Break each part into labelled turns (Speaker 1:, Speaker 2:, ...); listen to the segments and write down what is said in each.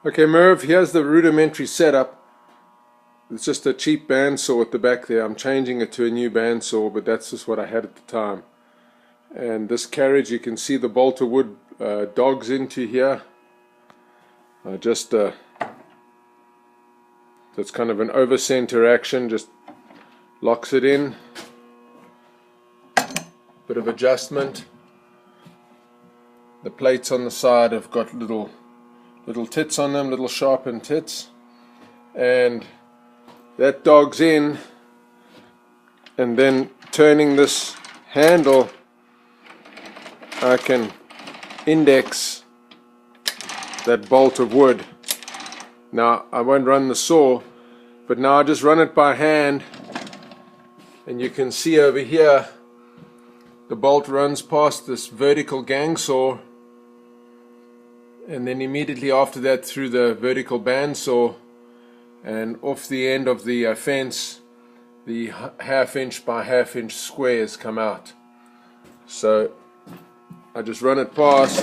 Speaker 1: Okay, Merv, here's the rudimentary setup. It's just a cheap bandsaw at the back there. I'm changing it to a new bandsaw, but that's just what I had at the time. And this carriage, you can see the bolt of wood dogs into here. So it's kind of an over center action, just locks it in. Bit of adjustment. The plates on the side have got little tits on them, little sharpened tits, and that dog's in, and then turning this handle I can index that bolt of wood. Now I won't run the saw, but now I just run it by hand, and you can see over here the bolt runs past this vertical gang saw, and then immediately after that through the vertical bandsaw, and off the end of the fence the half-inch by half-inch squares come out. So I just run it past,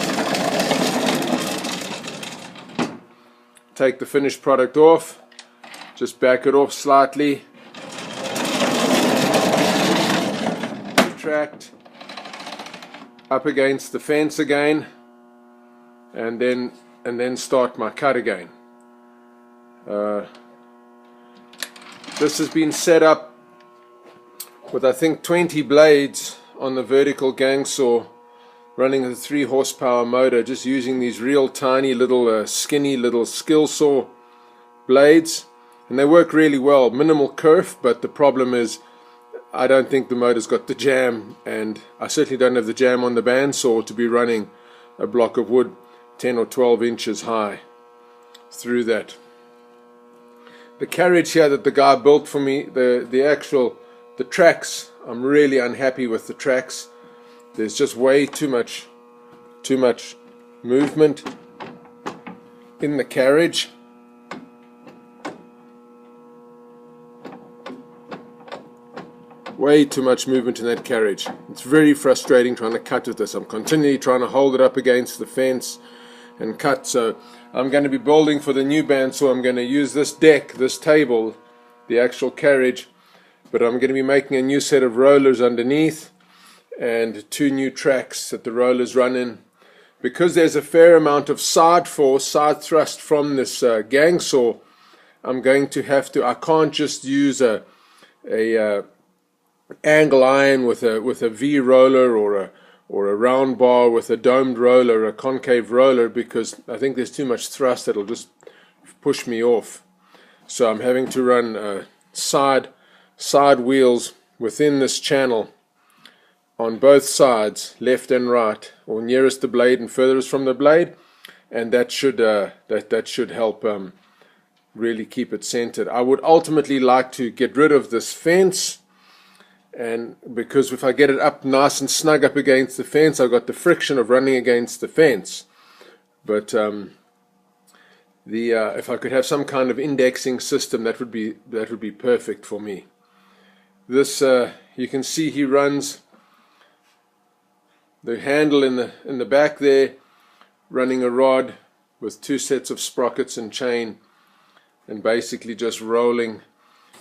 Speaker 1: take the finished product off, just back it off slightly, retract up against the fence again, and then start my cut again. This has been set up with I think 20 blades on the vertical gang saw, running a 3 horsepower motor, just using these real tiny little skinny little skill saw blades, and they work really well. Minimal kerf, but the problem is I don't think the motor's got the jam, and I certainly don't have the jam on the bandsaw to be running a block of wood 10 or 12 inches high through that. The carriage here that the guy built for me, the tracks, I'm really unhappy with the tracks. There's just way too much movement in the carriage. Way too much movement in that carriage. It's very frustrating trying to cut with this. I'm continually trying to hold it up against the fence and cut. So I'm going to be building for the new bandsaw. I'm going to use this deck, this table, the actual carriage, but I'm going to be making a new set of rollers underneath and 2 new tracks that the rollers run in. Because there's a fair amount of side force, side thrust from this gang saw, I'm going to have to, I can't just use a angle iron with a V roller or a round bar with a domed roller, a concave roller, because I think there's too much thrust that'll just push me off. So I'm having to run side wheels within this channel on both sides, left and right, or nearest the blade and furthest from the blade, and that should help really keep it centered. I would ultimately like to get rid of this fence, and because if I get it up nice and snug up against the fence, I've got the friction of running against the fence. But if I could have some kind of indexing system, that would be perfect for me. This you can see he runs the handle in the back there, running a rod with 2 sets of sprockets and chain, and basically just rolling.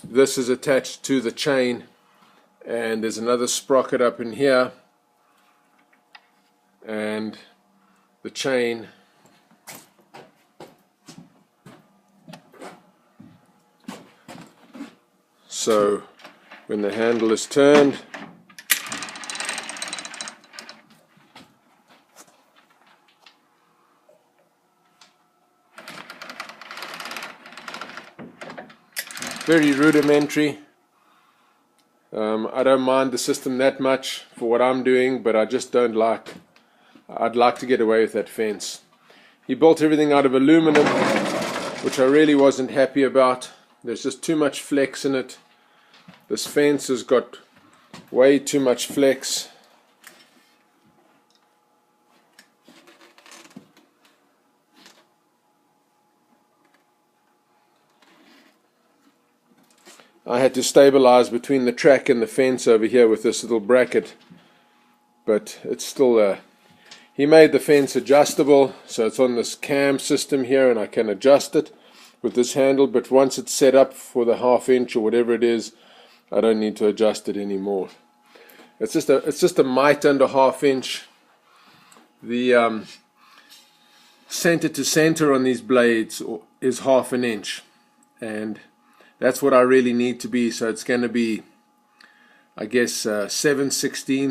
Speaker 1: This is attached to the chain, and there's another sprocket up in here, and the chain so when the handle is turned, very rudimentary. I don't mind the system that much for what I'm doing, but I just don't like, I'd like to get away with that fence. He built everything out of aluminum, which I really wasn't happy about. There's just too much flex in it. This fence has got way too much flex. I had to stabilize between the track and the fence over here with this little bracket, but it's still He made the fence adjustable, so it's on this cam system here, and I can adjust it with this handle, but once it's set up for the 1/2 inch or whatever it is, I don't need to adjust it anymore. It's just a mite under 1/2 inch. The center to center on these blades is 1/2 inch, and that's what I really need to be. So it's going to be, I guess, 7/16